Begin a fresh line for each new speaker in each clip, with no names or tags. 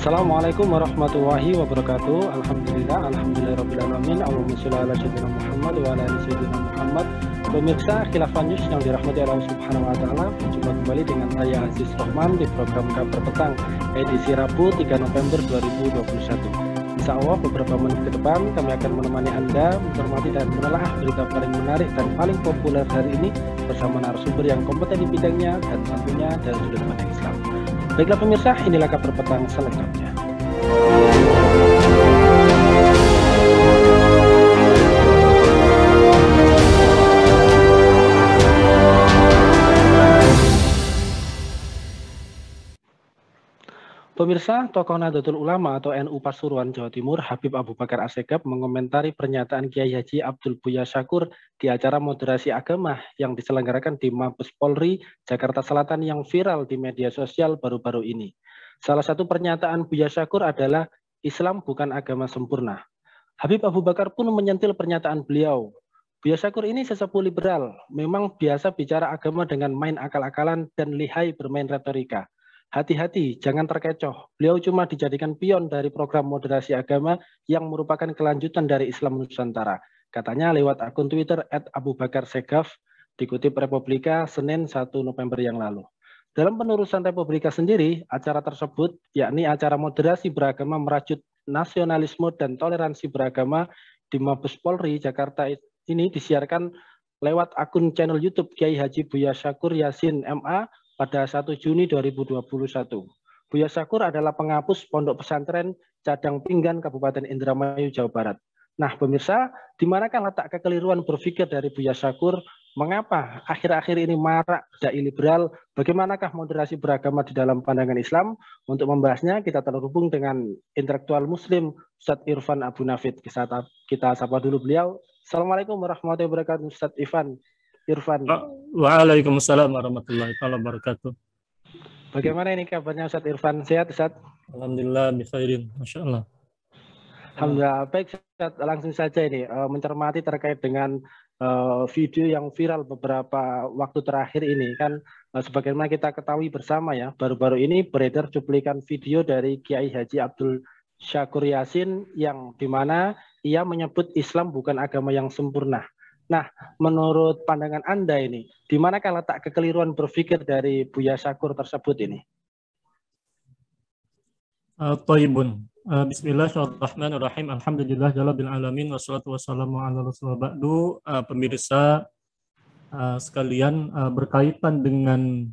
Assalamualaikum warahmatullahi wabarakatuh. Alhamdulillahirobbilalamin. Allahumma sholli ala sayyidina Muhammad wa ala ali sayyidina Muhammad. Pemirsa Khilafah News yang dirahmati Allah Subhanahu wa taala, berjumpa kembali dengan saya Aziz Rahman di program Kabar Petang edisi Rabu 3 November 2021. Insya Allah beberapa menit ke depan kami akan menemani Anda mencermati dan menelaah berita paling menarik dan paling populer hari ini bersama narasumber yang kompeten di bidangnya dan tentunya dari sudut pandang Islam. Baiklah pemirsa, inilah Kabar Petang selengkapnya. Pemirsa, tokoh Nahdlatul Ulama atau NU Pasuruan Jawa Timur, Habib Abu Bakar Assegaf mengomentari pernyataan Kiai Haji Abdul Buya Syakur di acara moderasi agama yang diselenggarakan di Mabes Polri, Jakarta Selatan yang viral di media sosial baru-baru ini. Salah satu pernyataan Buya Syakur adalah Islam bukan agama sempurna. Habib Abu Bakar pun menyentil pernyataan beliau. Buya Syakur ini sesepuh liberal, memang biasa bicara agama dengan main akal-akalan dan lihai bermain retorika. Hati-hati, jangan terkecoh. Beliau cuma dijadikan pion dari program moderasi agama yang merupakan kelanjutan dari Islam Nusantara. Katanya lewat akun Twitter @AbuBakarSegaf, dikutip Republika Senin 1 November yang lalu. Dalam penerusan Republika sendiri, acara tersebut, yakni acara moderasi beragama merajut nasionalisme dan toleransi beragama di Mabes Polri, Jakarta ini disiarkan lewat akun channel YouTube Kiai Haji Buya Syakur Yasin MA, pada 1 Juni 2021. Buya Syakur adalah penghapus Pondok Pesantren Cadang Pinggan, Kabupaten Indramayu, Jawa Barat. Nah, pemirsa, di manakah letak kekeliruan berpikir dari Buya Syakur? Mengapa akhir-akhir ini marak dai liberal? Bagaimanakah moderasi beragama di dalam pandangan Islam? Untuk membahasnya, kita terhubung dengan intelektual Muslim Ustadz Irfan Abu Nafid. Kita sapa dulu beliau. Assalamualaikum warahmatullahi wabarakatuh, Ustadz Irfan.
Waalaikumsalam warahmatullahi wabarakatuh.
Bagaimana ini kabarnya Ustadz Irfan? Sehat Ustadz?
Alhamdulillah bikhairin, Masya Allah.
Alhamdulillah. Baik Ustadz, langsung saja ini mencermati terkait dengan video yang viral beberapa waktu terakhir ini kan, sebagaimana kita ketahui bersama ya, baru-baru ini beredar cuplikan video dari Kiai Haji Abdul Syakur Yasin yang dimana ia menyebut Islam bukan agama yang sempurna. Nah, menurut pandangan Anda ini, di manakah letak kekeliruan berpikir dari Buya Syakur tersebut ini?
Thayyibun. Bismillahirrahmanirrahim. Alhamdulillah bil alamin wassalatu wassalamu ala rasulillah ba'du. Pemirsa sekalian, berkaitan dengan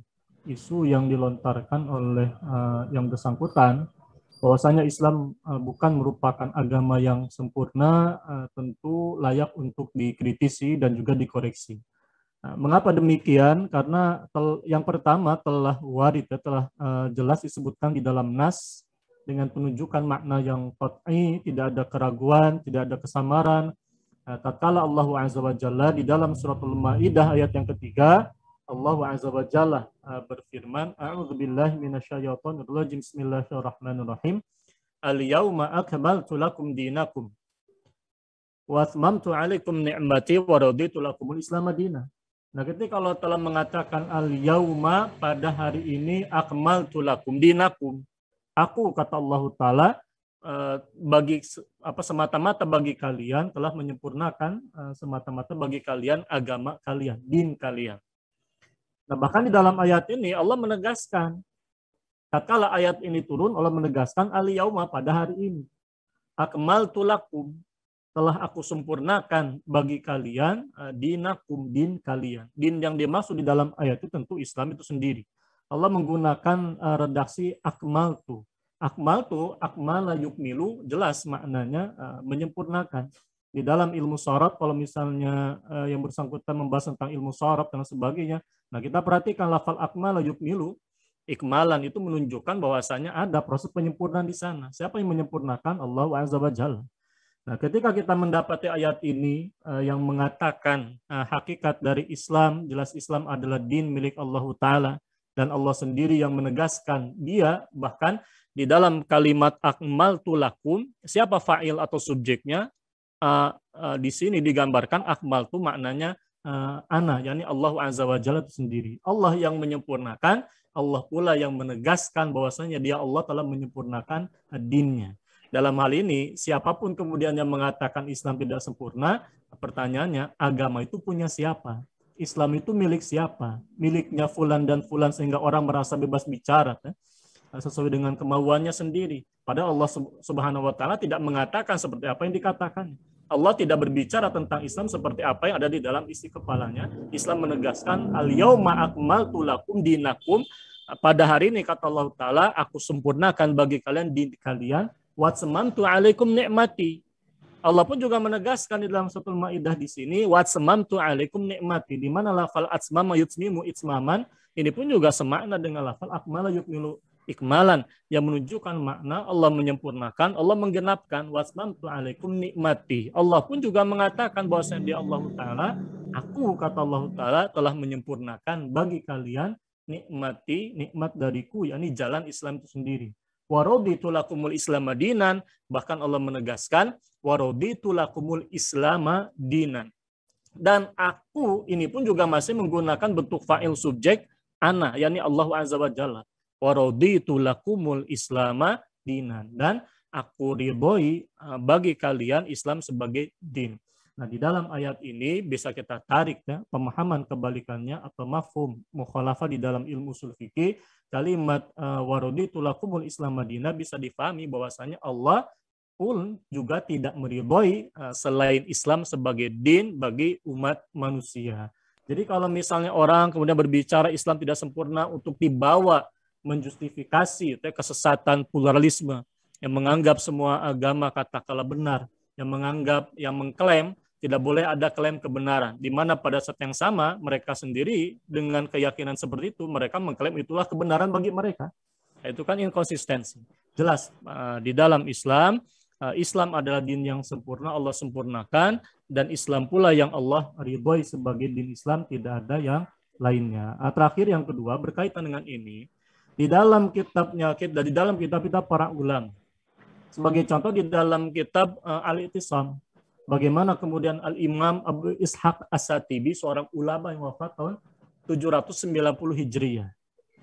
isu yang dilontarkan oleh yang bersangkutan, bahwasanya Islam bukan merupakan agama yang sempurna, tentu layak untuk dikritisi dan juga dikoreksi. Mengapa demikian? Karena yang pertama telah warid, telah jelas disebutkan di dalam nas dengan penunjukan makna yang qat'i, tidak ada keraguan, tidak ada kesamaran. Tatkala Allah Azza wa Jalla di dalam suratul Maidah ayat yang ketiga, Allah Azza wa Jalla berfirman, A'udzubillahi minasyaitonir rajim, Bismillahirrahmanirrahim. Al-yauma akmaltu lakum dinakum wa atmamtu 'alaikum ni'mati wa raditu lakumul Islam madina. Nah, ketika Allah telah mengatakan al-yauma, pada hari ini, akmaltu lakum dinakum, aku, kata Allah Ta'ala, bagi semata-mata bagi kalian telah menyempurnakan semata-mata bagi kalian agama kalian, din kalian. Nah, bahkan di dalam ayat ini Allah menegaskan, tatkala ayat ini turun, Allah menegaskan al-yauma, pada hari ini, akmaltu lakum, telah aku sempurnakan bagi kalian dinakum, din kalian. Din yang dimaksud di dalam ayat itu tentu Islam itu sendiri. Allah menggunakan redaksi akmaltu. Akmaltu, akmala yukmilu, jelas maknanya menyempurnakan. Di dalam ilmu syarat, kalau misalnya yang bersangkutan membahas tentang ilmu syarat dan sebagainya, nah kita perhatikan lafal akmala yukmilu, ikmalan itu menunjukkan bahwasanya ada proses penyempurnaan di sana. Siapa yang menyempurnakan? Allah Azza wa Jalla. Nah, ketika kita mendapati ayat ini yang mengatakan hakikat dari Islam, jelas Islam adalah din milik Allah Ta'ala, dan Allah sendiri yang menegaskan dia, bahkan di dalam kalimat akmaltu lakum, siapa fa'il atau subjeknya? Di sini digambarkan akmaltu maknanya ana, yakni Allah Azza wa Jalla itu sendiri. Allah yang menyempurnakan Allah pula yang menegaskan bahwasanya dia Allah telah menyempurnakan dinnya. Dalam hal ini, siapapun kemudian yang mengatakan Islam tidak sempurna, pertanyaannya, agama itu punya siapa? Islam itu milik siapa? Miliknya fulan dan fulan sehingga orang merasa bebas bicara sesuai dengan kemauannya sendiri. Padahal Allah Subhanahu wa taala tidak mengatakan seperti apa yang dikatakan. Allah tidak berbicara tentang Islam seperti apa yang ada di dalam isi kepalanya. Islam menegaskan al-yauma akmaltu lakum dinakum. Pada hari ini kata Allah taala, aku sempurnakan bagi kalian din kalian wa atmamtu alaikum nikmati. Allah pun juga menegaskan di dalam suratul Maidah di sini wa atmamtu alaikum nikmati, di mana lafal atmama yutmimu itmaman ini pun juga semakna dengan lafal akmala yukmilu ikmalan, yang menunjukkan makna Allah menyempurnakan, Allah menggenapkan wasmantu alaikum nikmati. Allah pun juga mengatakan bahwasanya dia Allah Ta'ala, aku kata Allah Ta'ala telah menyempurnakan bagi kalian nikmati, nikmat dariku, yakni jalan Islam itu sendiri. Waraditu lakumul Islam dinan, bahkan Allah menegaskan waraditu lakumul Islam dinan. Dan aku ini pun juga masih menggunakan bentuk fa'il subjek ana, yakni Allah Azza wa Jalla. Waraditu lakumul Islama dinan, dan aku ridhoi bagi kalian Islam sebagai din. Nah, di dalam ayat ini bisa kita tarik pemahaman kebalikannya atau mafhum mukhalafah di dalam ilmu ushul fikih. Kalimat waraditu lakumul Islama dinan bisa difahami bahwasanya Allah pun juga tidak meridhoi selain Islam sebagai din bagi umat manusia. Jadi kalau misalnya orang kemudian berbicara Islam tidak sempurna untuk dibawa menjustifikasi kesesatan pluralisme, yang menganggap semua agama katakanlah benar, yang menganggap, yang mengklaim tidak boleh ada klaim kebenaran, di mana pada saat yang sama mereka sendiri dengan keyakinan seperti itu mereka mengklaim itulah kebenaran bagi mereka. Itu kan inkonsistensi. Jelas di dalam Islam, Islam adalah din yang sempurna, Allah sempurnakan, dan Islam pula yang Allah ridhoi sebagai din Islam, tidak ada yang lainnya. Terakhir yang kedua berkaitan dengan ini, di dalam kitabnya, di dalam kitab-kitab para ulama. Sebagai contoh di dalam kitab Al-I'tisam, bagaimana kemudian Al-Imam Abu Ishaq As-Satibi, seorang ulama yang wafat tahun 790 Hijriah.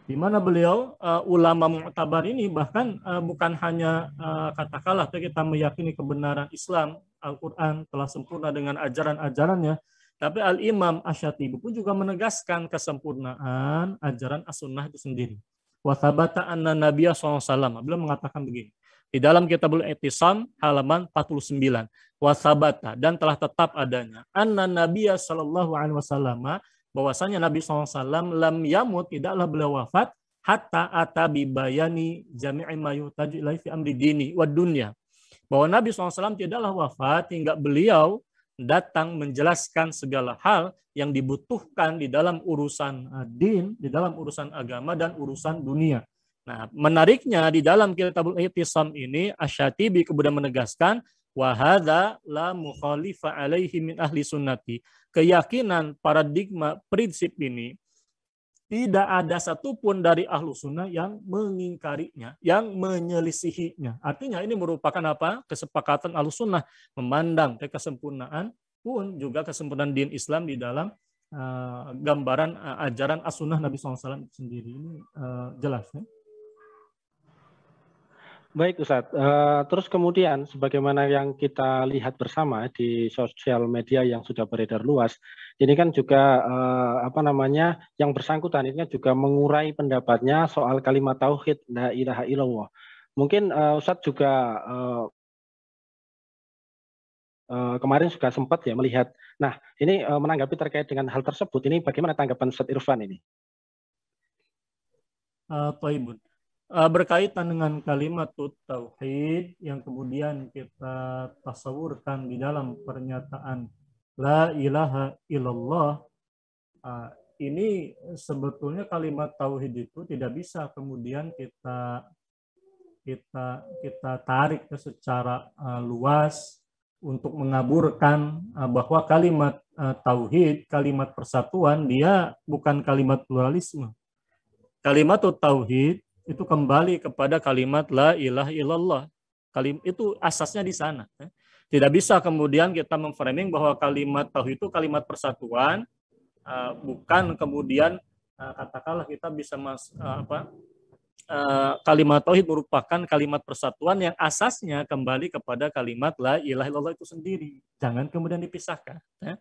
Di mana beliau ulama mu'tabar ini bahkan bukan hanya katakanlah kita meyakini kebenaran Islam, Al-Quran telah sempurna dengan ajaran-ajarannya, tapi Al-Imam Asy-Syatibi pun juga menegaskan kesempurnaan ajaran As-Sunnah itu sendiri. Wa thabata anna Nabiya SAW. Beliau mengatakan begini. Di dalam Kitabul I'tisam halaman 49. Wa thabata, dan telah tetap adanya. Anna Nabiya SAW, bahwasanya Nabi SAW lam yamut, tidaklah beliau wafat, hatta atabi bayani jami'i ma yuhtaju ilaihi fi amri dini wa dunya. Bahwa Nabi SAW tidaklah wafat hingga beliau datang menjelaskan segala hal yang dibutuhkan di dalam urusan din, di dalam urusan agama dan urusan dunia. Nah, menariknya di dalam Kitabul I'tisam ini Asy-Syatibi kemudian menegaskan wa hadza la mukhalifa alaihi min ahli sunnati. Keyakinan paradigma prinsip ini tidak ada satupun dari ahlu sunnah yang mengingkarinya, yang menyelisihinya. Artinya ini merupakan apa? Kesepakatan ahlu sunnah memandang kesempurnaan pun juga kesempurnaan din Islam di dalam gambaran ajaran as-sunnah Nabi SAW itu sendiri. Ini jelas ya?
Baik Ustadz, terus kemudian sebagaimana yang kita lihat bersama di sosial media yang sudah beredar luas, ini kan juga yang bersangkutan ini kan juga mengurai pendapatnya soal kalimat tauhid la ilaha illallah. Mungkin Ustadz juga kemarin juga sempat ya melihat. Nah, ini menanggapi terkait dengan hal tersebut, ini bagaimana tanggapan Ustadz Irfan ini?
Taibun. Berkaitan dengan kalimat tauhid yang kemudian kita tasawurkan di dalam pernyataan la ilaha illallah, ini sebetulnya kalimat tauhid itu tidak bisa kemudian kita tarik secara luas untuk mengaburkan bahwa kalimat tauhid, kalimat persatuan, dia bukan kalimat pluralisme. Kalimat tauhid itu kembali kepada kalimat la ilaha illallah. Itu asasnya di sana. Tidak bisa kemudian kita memframing bahwa kalimat tauhid itu kalimat persatuan, bukan kemudian katakanlah kita bisa kalimat tauhid merupakan kalimat persatuan yang asasnya kembali kepada kalimat la ilaha illallah itu sendiri. Jangan kemudian dipisahkan. Ya.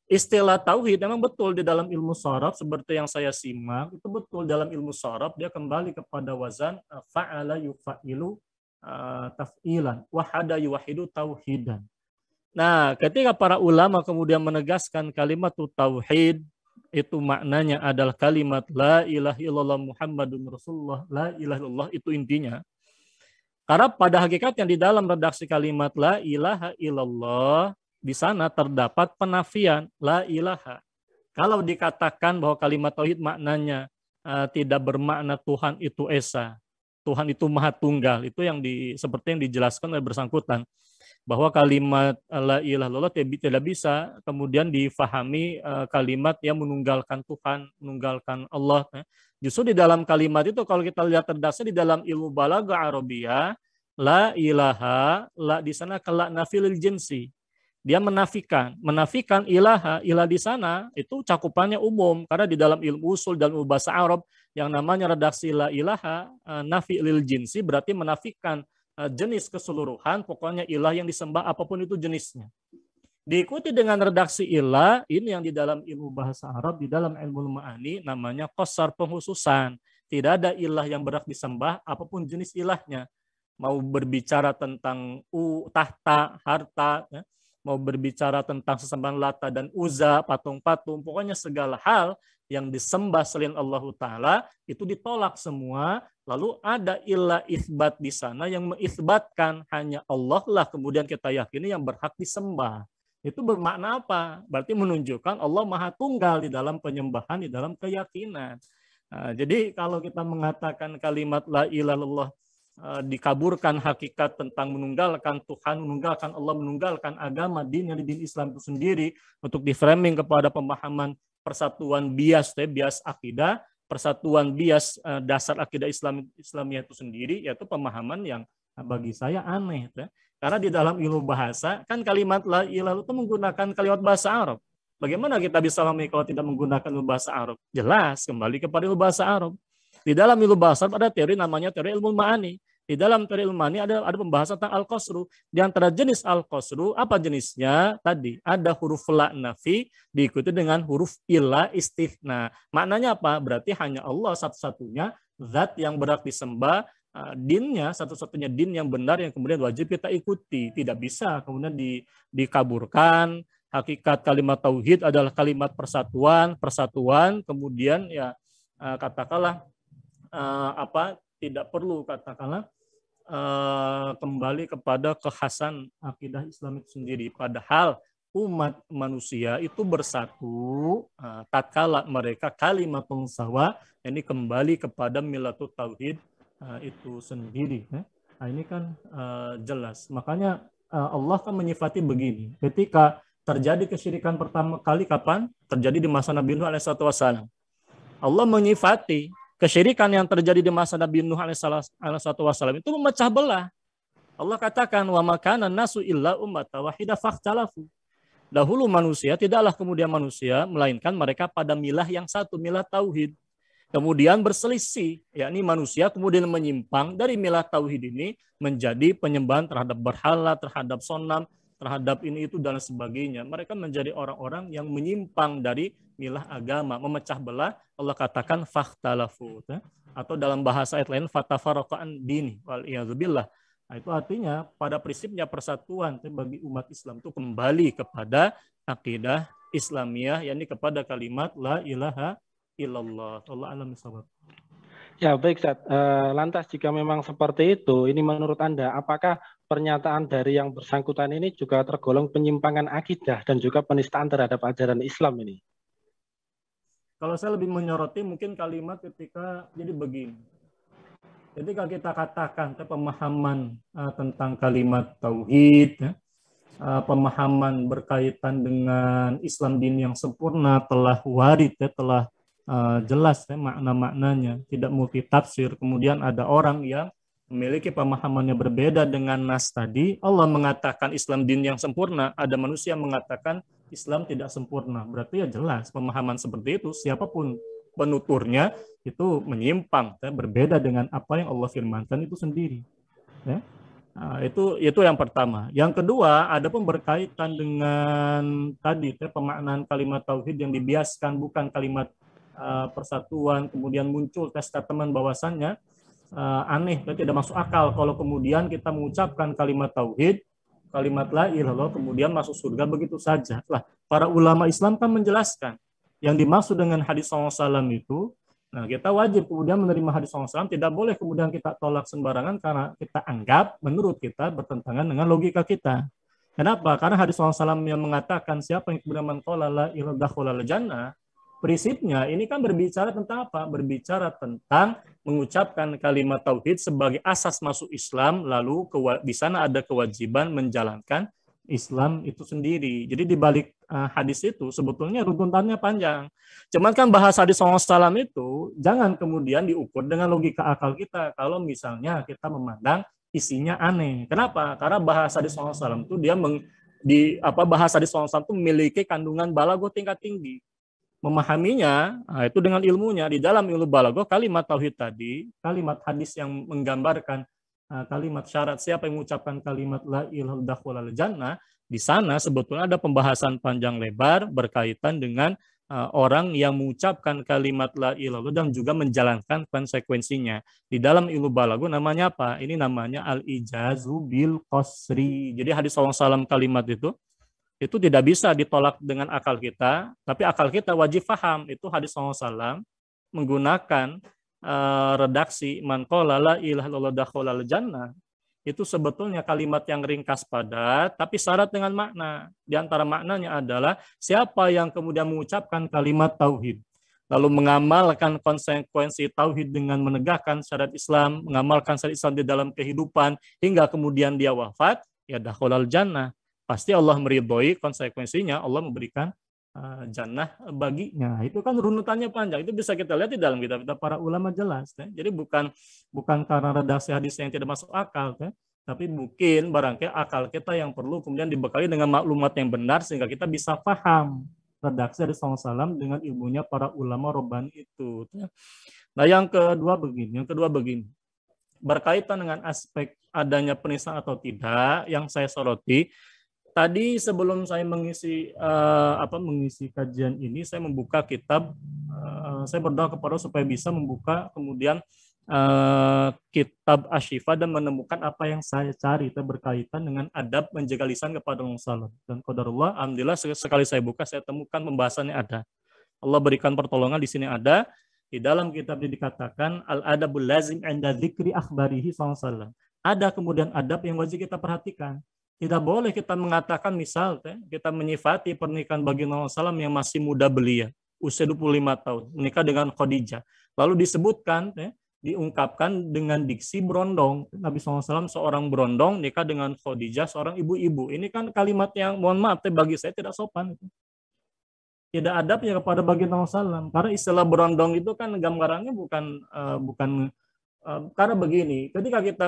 Istilah tauhid memang betul di dalam ilmu sharaf seperti yang saya simak, itu betul dalam ilmu sharaf dia kembali kepada wazan fa'ala yufa'ilu taf'ilan, wahada yuwahidu tauhidan. Nah, ketika para ulama kemudian menegaskan kalimat tauhid, itu maknanya adalah kalimat la ilaha illallah Muhammadun Rasulullah, la ilaha illallah itu intinya. Karena pada hakikatnya di dalam redaksi kalimat la ilaha illallah di sana terdapat penafian la ilaha. Kalau dikatakan bahwa kalimat tauhid maknanya tidak bermakna Tuhan itu esa, Tuhan itu maha tunggal, itu yang seperti yang dijelaskan oleh bersangkutan, bahwa kalimat la ilaha illallah tidak bisa kemudian difahami kalimat yang menunggalkan Tuhan, menunggalkan Allah. Justru di dalam kalimat itu kalau kita lihat terdasar di dalam ilmu balaghah Arabiyah, la ilaha, la di sana kala nafilil jinsi. Dia menafikan ilaha di sana itu cakupannya umum, karena di dalam ilmu usul dan ilmu bahasa Arab yang namanya redaksi la ilaha nafi lil jinsi berarti menafikan jenis keseluruhan, pokoknya ilah yang disembah apapun itu jenisnya. Diikuti dengan redaksi ilah, ini yang di dalam ilmu bahasa Arab, di dalam ilmu ma'ani namanya qasar, penghususan. Tidak ada ilah yang berhak disembah apapun jenis ilahnya. Mau berbicara tentang tahta, harta, ya. Mau berbicara tentang sesembahan Lata dan Uzza, patung-patung, pokoknya segala hal yang disembah selain Allah Ta'ala itu ditolak semua. Lalu ada ilah isbat di sana yang mengisbatkan hanya Allah lah kemudian kita yakini yang berhak disembah. Itu bermakna apa? Berarti menunjukkan Allah Maha Tunggal di dalam penyembahan, di dalam keyakinan. Nah, jadi kalau kita mengatakan kalimat la ilaha illallah dikaburkan hakikat tentang menunggalkan Tuhan, menunggalkan Allah, menunggalkan agama, din Islam itu sendiri untuk di-framing kepada pemahaman persatuan bias akidah, persatuan bias dasar akidah Islamiyah itu sendiri, yaitu pemahaman yang bagi saya aneh. Karena di dalam ilmu bahasa, kan kalimat la ilaha itu menggunakan kalimat bahasa Arab. Bagaimana kita bisa memahami kalau tidak menggunakan ilmu bahasa Arab? Jelas, kembali kepada ilmu bahasa Arab. Di dalam ilmu bahasa Arab ada teori namanya teori ilmu ma'ani. Di dalam teori ilmu ma'ani ada pembahasan tentang al-qasru. Di antara jenis al-qasru, apa jenisnya? Tadi ada huruf la nafi diikuti dengan huruf illa istithna. Maknanya apa? Berarti hanya Allah satu-satunya zat yang berhak disembah, dinnya satu-satunya din yang benar yang kemudian wajib kita ikuti. Tidak bisa kemudian dikaburkan. Hakikat kalimat tauhid adalah kalimat persatuan, kemudian ya katakanlah tidak perlu katakanlah kembali kepada kekhasan akidah Islam itu sendiri. Padahal umat manusia itu bersatu tatkala mereka kalimatun sawa, ini kembali kepada milatut tauhid itu sendiri. Nah, ini kan jelas. Makanya Allah kan menyifati begini. Ketika terjadi kesyirikan pertama kali kapan? Terjadi di masa Nabi Nuh alaihissalam. Allah menyifati kesyirikan yang terjadi di masa Nabi Nuh alaihissalam itu memecah belah. Allah katakan wa makana nasu illa ummatan wahidah fakhtalafu. Dahulu manusia tidaklah kemudian manusia melainkan mereka pada milah yang satu, milah tauhid. Kemudian berselisih, yakni manusia kemudian menyimpang dari milah tauhid ini menjadi penyembahan terhadap berhala, terhadap sonam, terhadap ini itu dan sebagainya. Mereka menjadi orang-orang yang menyimpang dari milah agama, memecah belah. Allah katakan fakhtalafu, atau dalam bahasa ayat lain fatafarraqan dini wal iyadzubillah. Nah, itu artinya pada prinsipnya persatuan bagi umat Islam itu kembali kepada akidah Islamiyah, yakni kepada kalimat la ilaha illallah. Allah alam bisawab.
Ya baik, Ustaz. Lantas jika memang seperti itu, ini menurut Anda, apakah pernyataan dari yang bersangkutan ini juga tergolong penyimpangan akidah dan juga penistaan terhadap ajaran Islam ini?
Kalau saya lebih menyoroti mungkin kalimat ketika jadi begini. Ketika kita katakan pemahaman tentang kalimat tauhid, pemahaman berkaitan dengan Islam din yang sempurna telah warid, telah jelas makna-maknanya, tidak multitafsir. Kemudian ada orang yang memiliki pemahamannya berbeda dengan nas tadi. Allah mengatakan Islam din yang sempurna, ada manusia yang mengatakan Islam tidak sempurna. Berarti ya jelas pemahaman seperti itu siapapun penuturnya itu menyimpang, berbeda dengan apa yang Allah firmankan itu sendiri. Ya. Nah, itu yang pertama. Yang kedua, ada pun berkaitan dengan tadi pemaknaan kalimat tauhid yang dibiaskan bukan kalimat persatuan, kemudian muncul statement bahwasannya aneh dan tidak masuk akal kalau kemudian kita mengucapkan kalimat tauhid, kalimat la ilaha illallah, kemudian masuk surga begitu saja. Lah, para ulama Islam kan menjelaskan yang dimaksud dengan hadis SAW itu. Nah, kita wajib kemudian menerima hadis SAW, tidak boleh kemudian kita tolak sembarangan karena kita anggap menurut kita bertentangan dengan logika kita. Kenapa? Karena hadis SAW yang mengatakan siapa yang kemudian menqala la ilaha illallah jannah, prinsipnya ini kan berbicara tentang apa? Berbicara tentang mengucapkan kalimat tauhid sebagai asas masuk Islam, lalu di sana ada kewajiban menjalankan Islam itu sendiri. Jadi di balik hadis itu sebetulnya runtutannya panjang. Cuman kan bahasa hadis SAW itu jangan kemudian diukur dengan logika akal kita. Kalau misalnya kita memandang isinya aneh. Kenapa? Karena bahasa hadis SAW itu bahasa hadis SAW itu memiliki kandungan balaghah tingkat tinggi. Memahaminya itu dengan ilmunya. Di dalam ilmu balaghah kalimat tauhid tadi, kalimat hadis yang menggambarkan kalimat syarat siapa yang mengucapkan kalimat la ilaha illallah jannah, di sana sebetulnya ada pembahasan panjang lebar berkaitan dengan orang yang mengucapkan kalimat la ilaha dan juga menjalankan konsekuensinya. Di dalam ilmu balaghah namanya apa? Ini namanya al-ijazu bil qasri. Jadi hadis SAW kalimat itu tidak bisa ditolak dengan akal kita, tapi akal kita wajib paham itu hadis SAW menggunakan redaksi man qala la ilaha illallah dakhalal jannah. Itu sebetulnya kalimat yang ringkas padat tapi syarat dengan makna. Di antara maknanya adalah siapa yang kemudian mengucapkan kalimat tauhid lalu mengamalkan konsekuensi tauhid dengan menegakkan syariat Islam, mengamalkan syariat Islam di dalam kehidupan hingga kemudian dia wafat, ya dakhalal jannah. Pasti Allah meridhoi konsekuensinya, Allah memberikan jannah baginya. Itu kan runutannya panjang. Itu bisa kita lihat di dalam kitab-kitab para ulama jelas. Jadi bukan karena redaksi hadis yang tidak masuk akal, tapi mungkin barangkali akal kita yang perlu kemudian dibekali dengan maklumat yang benar sehingga kita bisa paham redaksi hadis SAW dengan ilmunya para ulama Rabbani itu. Nah, yang kedua begini. Berkaitan dengan aspek adanya penistaan atau tidak, yang saya soroti tadi sebelum saya mengisi kajian ini, saya membuka kitab, saya berdoa kepada supaya bisa membuka kemudian kitab Asy-Syifa dan menemukan apa yang saya cari berkaitan dengan adab menjaga lisan kepada orang salam. Dan qadarullah, alhamdulillah sekali saya buka saya temukan pembahasannya ada. Allah berikan pertolongan di sini ada. Di dalam kitab ini dikatakan al-adabul lazim 'inda dzikri akhbarihi sallallahu alaihi wasallam. Ada kemudian adab yang wajib kita perhatikan. Tidak boleh kita mengatakan misal kita menyifati pernikahan baginda Rasulullah SAW yang masih muda belia, usia 25 tahun, menikah dengan Khadijah. Lalu disebutkan, diungkapkan dengan diksi berondong. Nabi SAW seorang berondong nikah dengan Khadijah, seorang ibu-ibu. Ini kan kalimat yang mohon maaf bagi saya tidak sopan. Tidak adabnya kepada baginda Rasulullah SAW. Karena istilah berondong itu kan gambarannya bukan karena begini, ketika kita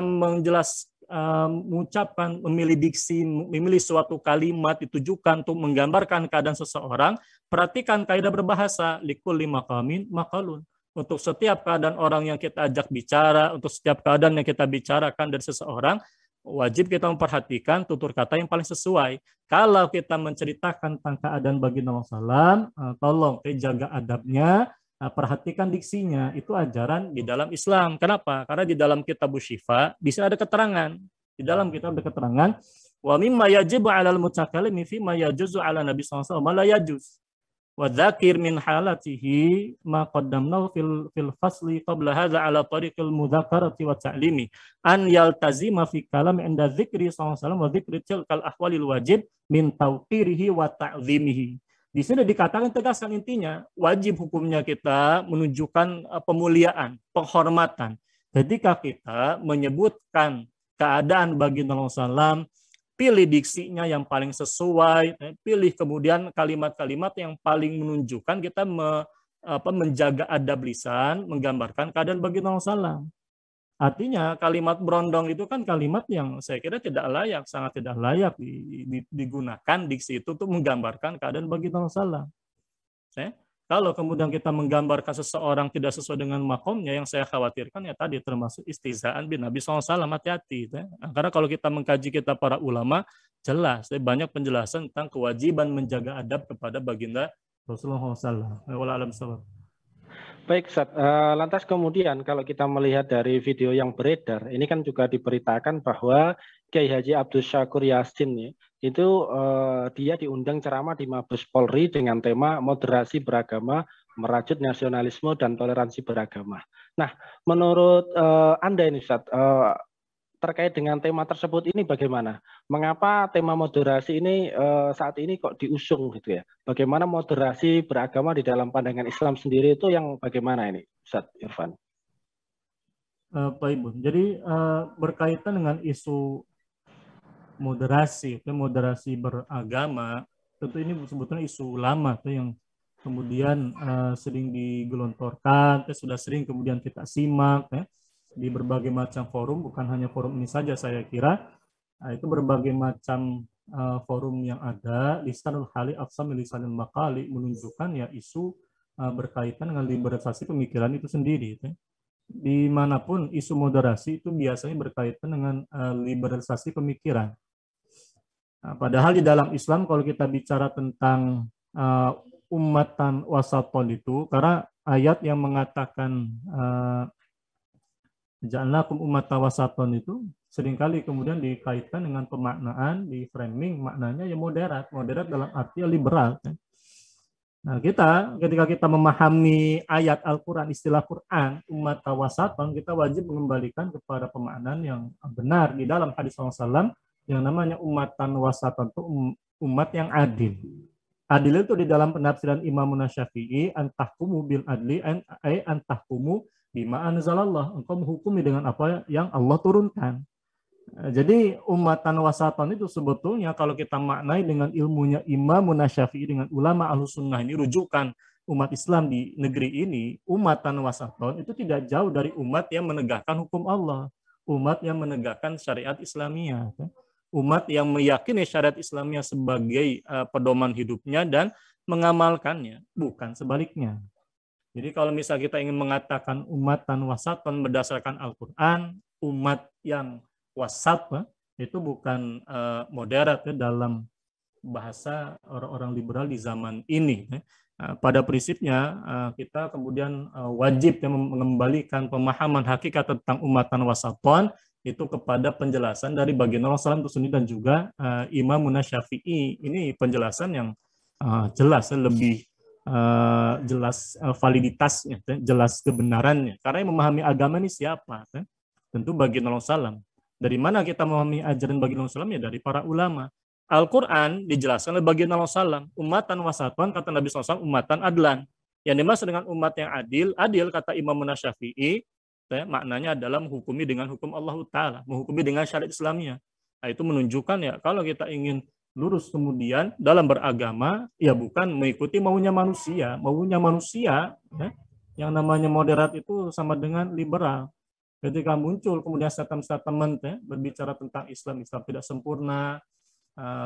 mengucapkan, memilih diksi, memilih suatu kalimat ditujukan untuk menggambarkan keadaan seseorang, perhatikan kaidah berbahasa, likulli maqamin maqalun. Untuk setiap keadaan orang yang kita ajak bicara, untuk setiap keadaan yang kita bicarakan dari seseorang, wajib kita memperhatikan tutur kata yang paling sesuai. Kalau kita menceritakan tentang keadaan baginda Rasulullah SAW, tolong jaga adabnya, perhatikan diksinya, itu ajaran di dalam Islam. Kenapa? Karena di dalam kitab Asy-Syifa di sini ada keterangan. Di dalam kitab ada keterangan wa mimma yajibu 'alal mutakallimi fi ma yajuzu 'ala nabi sallallahu alaihi wasallam la yajuz. Wa dzakir min halatihi ma qaddamnahu fil fasli qabla hadza 'ala tariqil mudzakarati wa ta'limi an yaltazima fi kalam 'inda dzikri sallallahu alaihi wasallam wa dzikri tilkal ahwalil wajib min tawqirihi wa ta'zimihi. Di sini dikatakan tegaskan intinya, wajib hukumnya kita menunjukkan pemuliaan, penghormatan. Ketika kita menyebutkan keadaan baginda Rasulullah SAW, pilih diksinya yang paling sesuai, pilih kemudian kalimat-kalimat yang paling menunjukkan kita menjaga adab lisan, menggambarkan keadaan baginda Rasulullah SAW. Artinya kalimat berondong itu kan kalimat yang saya kira tidak layak, sangat tidak layak digunakan diksi itu untuk menggambarkan keadaan baginda Rasulullah. Kalau kemudian kita menggambarkan seseorang tidak sesuai dengan makomnya, yang saya khawatirkan ya tadi termasuk istihzaan bin Nabi SAW, hati-hati. Karena kalau kita mengkaji kitab para ulama, jelas banyak penjelasan tentang kewajiban menjaga adab kepada baginda Rasulullah SAW.
Baik, Ustaz. Lantas kemudian kalau kita melihat dari video yang beredar, ini kan juga diberitakan bahwa Kiai Haji Abdul Syakur Yasin ya, itu dia diundang ceramah di Mabes Polri dengan tema moderasi beragama, merajut nasionalisme dan toleransi beragama. Nah, menurut Anda ini Ustaz, terkait dengan tema tersebut ini bagaimana? Mengapa tema moderasi ini saat ini kok diusung gitu ya? Bagaimana moderasi beragama di dalam pandangan Islam sendiri itu yang bagaimana ini, Ustaz Irfan?
Pak Ibu, jadi berkaitan dengan isu moderasi beragama, tentu ini sebetulnya isu lama tuh yang kemudian sering digelontorkan, sudah sering kemudian kita simak ya, di berbagai macam forum, bukan hanya forum ini saja saya kira, itu berbagai macam forum yang ada, lisanul hali aqsam lisanul maqali, menunjukkan ya isu berkaitan dengan liberalisasi pemikiran itu sendiri. Ya. Dimanapun isu moderasi itu biasanya berkaitan dengan liberalisasi pemikiran. Nah, padahal di dalam Islam kalau kita bicara tentang ummatan wasaton itu, karena ayat yang mengatakan ja'alnakum ummatan wasaton itu seringkali kemudian dikaitkan dengan pemaknaan, di framing maknanya ya moderat dalam arti liberal. Nah, ketika kita memahami ayat Al-Quran, istilah Quran, ummatan wasaton, kita wajib mengembalikan kepada pemaknaan yang benar di dalam hadis SAW. Yang namanya ummatan wasatan itu umat yang adil. Adil itu di dalam penafsiran Imam Syafi'i, antahkumu bil adli, antahkumu bima anzalallah. Engkau menghukumi dengan apa yang Allah turunkan. Jadi ummatan wasatan itu sebetulnya kalau kita maknai dengan ilmunya Imam Syafi'i dengan ulama Ahlussunnah ini, rujukan umat Islam di negeri ini, ummatan wasatan itu tidak jauh dari umat yang menegakkan hukum Allah, umat yang menegakkan syariat Islamiyah. Umat yang meyakini syariat Islamnya sebagai pedoman hidupnya dan mengamalkannya, bukan sebaliknya. Jadi kalau misalnya kita ingin mengatakan umatan wasaton berdasarkan Al-Quran, umat yang wasat itu bukan moderat ya, dalam bahasa orang-orang liberal di zaman ini. Pada prinsipnya kita kemudian wajib mengembalikan pemahaman hakikat tentang umatan wasaton itu kepada penjelasan dari baginda Rasulullah itu sendiri dan juga Imam Syafi'i. Ini penjelasan yang jelas, lebih jelas validitasnya, jelas kebenarannya. Karena yang memahami agama ini siapa? Tentu baginda Rasulullah. Dari mana kita memahami ajaran baginda Rasulullah? Ya dari para ulama. Al-Quran dijelaskan oleh baginda Rasulullah. Umatan wasatan, kata Nabi SAW, umatan adlan. Yang dimaksud dengan umat yang adil kata Imam Syafi'i, maknanya adalah menghukumi dengan hukum Allah Ta'ala, menghukumi dengan syariat Islamnya. Nah, itu menunjukkan ya kalau kita ingin lurus kemudian dalam beragama, ya bukan mengikuti maunya manusia ya, yang namanya moderat itu sama dengan liberal. Ketika muncul kemudian statement ya, berbicara tentang Islam tidak sempurna,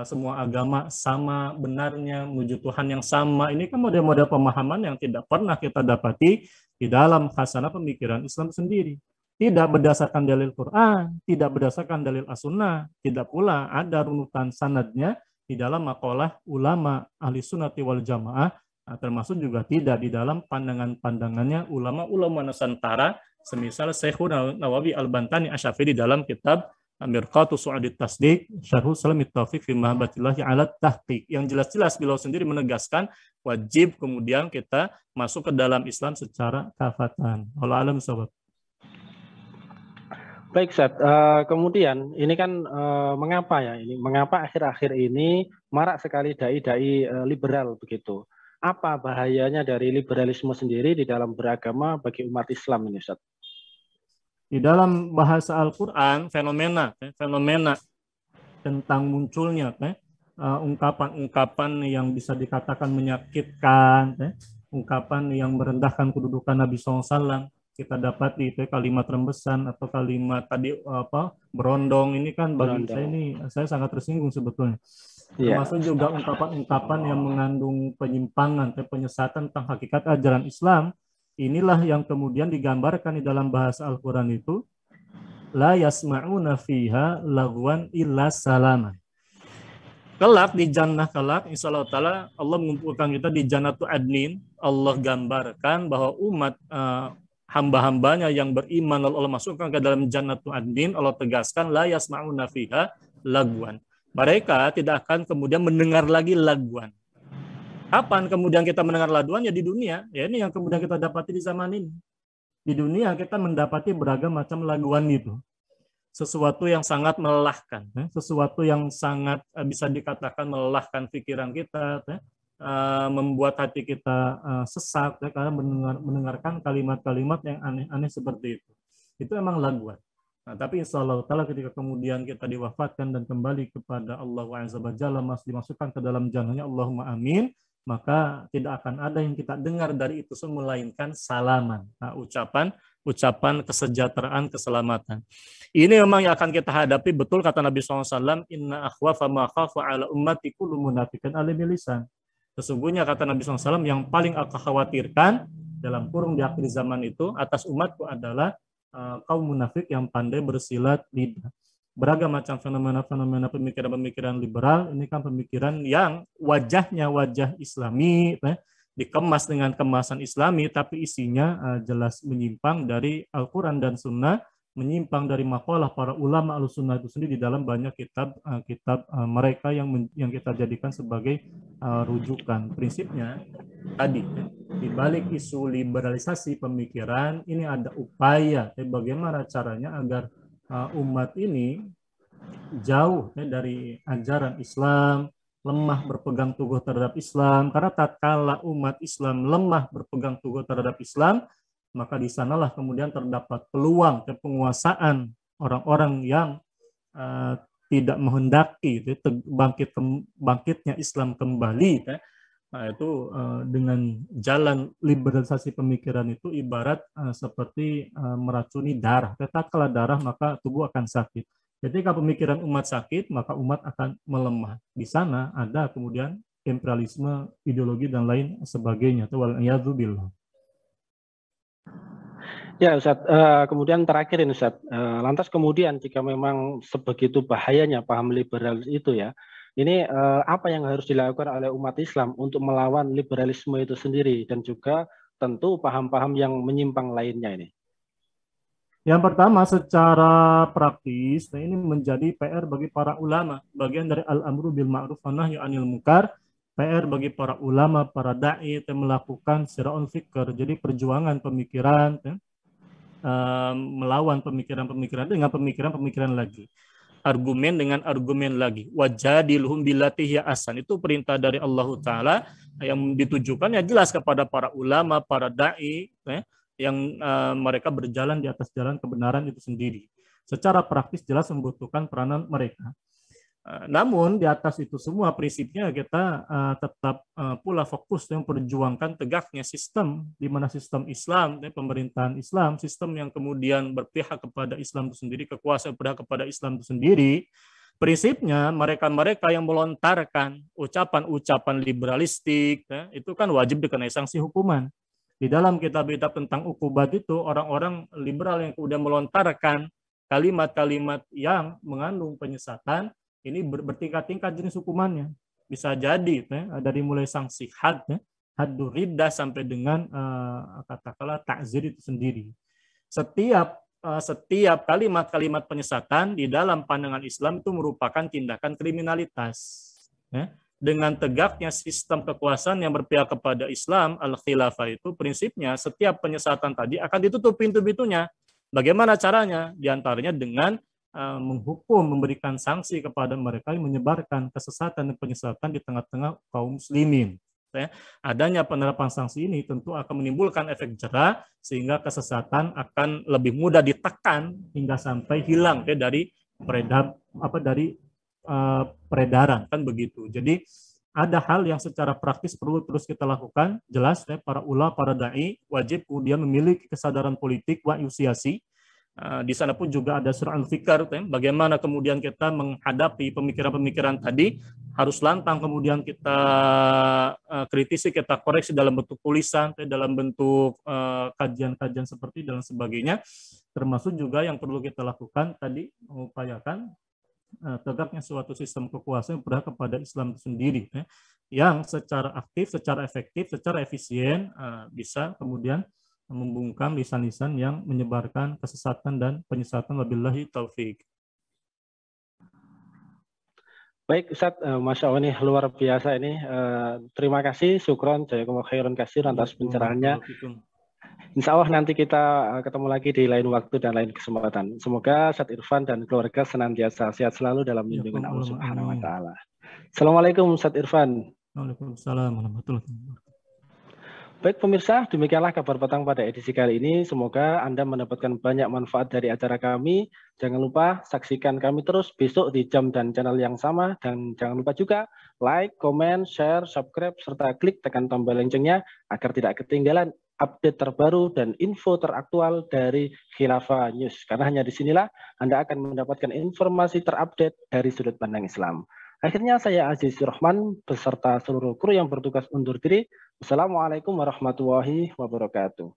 semua agama sama benarnya, menuju Tuhan yang sama, ini kan model-model pemahaman yang tidak pernah kita dapati di dalam khasanah pemikiran Islam sendiri. Tidak berdasarkan dalil Quran, tidak berdasarkan dalil as-sunnah, tidak pula ada runutan sanadnya di dalam maqalah ulama ahli sunnati wal jamaah, termasuk juga tidak di dalam pandangan-pandangannya ulama-ulama Nusantara, semisal Syekhul Nawawi Al-Bantani Asy-Syafi'i di dalam kitab Mirqatu Su'adit Tasdiq, Syarhul Salamit Taufiq fi Mahabbatillahi ala Tahqiq. Yang jelas-jelas beliau sendiri menegaskan wajib kemudian kita masuk ke dalam Islam secara kafatan. Wallahu a'lam bishawab.
Baik, Ustaz. Kemudian ini kan mengapa akhir-akhir ini marak sekali dai-dai liberal begitu. Apa bahayanya dari liberalisme sendiri di dalam beragama bagi umat Islam ini, Ustaz?
Di dalam bahasa Al-Quran, fenomena tentang munculnya ungkapan-ungkapan yang bisa dikatakan menyakitkan, ungkapan yang merendahkan kedudukan Nabi SAW, kita dapat itu kalimat rembesan atau kalimat tadi berondong, ini kan bagi saya sangat tersinggung sebetulnya. termasuk juga ungkapan-ungkapan yang mengandung penyimpangan atau penyesatan tentang hakikat ajaran Islam. Inilah yang kemudian digambarkan di dalam bahasa Al-Quran itu, la yasma'una fiha lagwan illa salaman. Kelak di jannah kelak, insya Allah Ta'ala Allah mengumpulkan kita di Jannatu Adnin. Allah gambarkan bahwa umat hamba-hambanya yang beriman lalu Allah masukkan ke dalam Jannatu Adnin. Allah tegaskan la yasma'una fiha lagwan. Mereka tidak akan kemudian mendengar lagi laguan. Kapan kemudian kita mendengar laguan? Ya di dunia. Ya ini yang kemudian kita dapati di zaman ini. Di dunia kita mendapati beragam macam laguan itu. Sesuatu yang sangat melelahkan, sesuatu yang sangat bisa dikatakan melelahkan pikiran kita, membuat hati kita sesak karena mendengarkan kalimat-kalimat yang aneh-aneh seperti itu. Itu memang laguan. Nah, tapi insya Allah Ta'ala ketika kemudian kita diwafatkan dan kembali kepada Allah Azza wa Jalla, dimasukkan ke dalam jannahnya, Allahumma amin, maka tidak akan ada yang kita dengar dari itu semua melainkan salaman, ucapan kesejahteraan, keselamatan. Ini memang yang akan kita hadapi, betul kata Nabi SAW, inna akhwafa ma khafu ala ummati kullu munafiqan alimil lisan. Sesungguhnya kata Nabi SAW, yang paling aku khawatirkan dalam kurung di akhir zaman itu atas umatku adalah kaum munafik yang pandai bersilat lidah. Beragam macam fenomena-fenomena pemikiran-pemikiran liberal, ini kan pemikiran yang wajahnya wajah Islami, dikemas dengan kemasan Islami, tapi isinya jelas menyimpang dari Al-Quran dan Sunnah, menyimpang dari makalah para ulama Ahlussunnah itu sendiri di dalam banyak kitab mereka yang kita jadikan sebagai rujukan. Prinsipnya tadi, di balik isu liberalisasi pemikiran, ini ada upaya bagaimana caranya agar umat ini jauh dari ajaran Islam, lemah berpegang teguh terhadap Islam, karena tatkala umat Islam lemah berpegang teguh terhadap Islam, maka di sanalah kemudian terdapat peluang penguasaan orang-orang yang tidak menghendaki bangkitnya Islam kembali. Nah, itu dengan jalan liberalisasi pemikiran itu ibarat seperti meracuni darah. Tatkala darah maka tubuh akan sakit. Ketika pemikiran umat sakit, maka umat akan melemah. Di sana ada kemudian imperialisme, ideologi dan lain sebagainya. Wal'iyadzubillah.
Ya Ustadz, kemudian terakhir ini Ustadz, lantas kemudian jika memang sebegitu bahayanya paham liberalis itu ya, ini apa yang harus dilakukan oleh umat Islam untuk melawan liberalisme itu sendiri dan juga tentu paham-paham yang menyimpang lainnya ini?
Yang pertama secara praktis, ini menjadi PR bagi para ulama, bagian dari al-amru bil ma'ruf wa nahyi 'anil munkar, PR bagi para ulama, para dai yang melakukan sira'un fikr, jadi perjuangan pemikiran, melawan pemikiran-pemikiran dengan pemikiran-pemikiran lagi. Argumen dengan argumen lagi. Wajadilhum billati hiya ahsan. Itu perintah dari Allah Ta'ala yang ditujukan ya jelas kepada para ulama, para da'i, yang mereka berjalan di atas jalan kebenaran itu sendiri. Secara praktis jelas membutuhkan peranan mereka. Namun di atas itu semua prinsipnya kita tetap pula fokus yang perjuangkan tegaknya sistem, di mana sistem Islam, pemerintahan Islam, sistem yang kemudian berpihak kepada Islam itu sendiri, kekuasaan berpihak kepada Islam itu sendiri. Prinsipnya mereka-mereka yang melontarkan ucapan-ucapan liberalistik, itu kan wajib dikenai sanksi hukuman. Di dalam kitab-kitab tentang ukubat itu, orang-orang liberal yang kemudian melontarkan kalimat-kalimat yang mengandung penyesatan, ini bertingkat-tingkat jenis hukumannya. Bisa jadi dari mulai sanksi had, haddu riddah sampai dengan katakanlah ta'zir itu sendiri. Setiap kalimat-kalimat penyesatan di dalam pandangan Islam itu merupakan tindakan kriminalitas. Dengan tegaknya sistem kekuasaan yang berpihak kepada Islam, al-khilafah itu prinsipnya setiap penyesatan tadi akan ditutup pintu-pintunya. Bagaimana caranya? Di antaranya dengan menghukum, memberikan sanksi kepada mereka yang menyebarkan kesesatan dan penyesatan di tengah-tengah kaum muslimin. Adanya penerapan sanksi ini tentu akan menimbulkan efek jera sehingga kesesatan akan lebih mudah ditekan hingga sampai hilang dari peredaran kan begitu. Jadi ada hal yang secara praktis perlu terus kita lakukan. Jelas para ulama, para dai wajib kemudian memiliki kesadaran politik wa'yu siyasi. Di sana pun juga ada surah al-fikr, bagaimana kemudian kita menghadapi pemikiran-pemikiran tadi harus lantang, kemudian kita kritisi, kita koreksi dalam bentuk tulisan, dalam bentuk kajian-kajian seperti dan sebagainya. Termasuk juga yang perlu kita lakukan tadi, mengupayakan tegaknya suatu sistem kekuasaan yang berpihak kepada Islam itu sendiri, ya, yang secara aktif, secara efektif, secara efisien bisa kemudian membungkam lisan-lisan yang menyebarkan kesesatan dan penyesatan. Wabillahi taufik.
Baik Ustadz, Masya Allah nih luar biasa ini. Terima kasih, syukron, jazakumullah khairan katsir atas pencerahannya. Insya Allah nanti kita ketemu lagi di lain waktu dan lain kesempatan. Semoga Ustadz Irfan dan keluarga senantiasa sehat selalu dalam lindungan Allah Subhanahu wa Ta'ala. Assalamualaikum Ustadz Irfan.
Waalaikumsalam warahmatullahi wabarakatuh.
Baik pemirsa, demikianlah kabar petang pada edisi kali ini. Semoga Anda mendapatkan banyak manfaat dari acara kami. Jangan lupa saksikan kami terus besok di jam dan channel yang sama. Dan jangan lupa juga like, comment, share, subscribe, serta klik tekan tombol loncengnya agar tidak ketinggalan update terbaru dan info teraktual dari Khilafah News. Karena hanya disinilah Anda akan mendapatkan informasi terupdate dari sudut pandang Islam. Akhirnya saya Aziz Rahman beserta seluruh kru yang bertugas undur diri. Wassalamualaikum warahmatullahi wabarakatuh.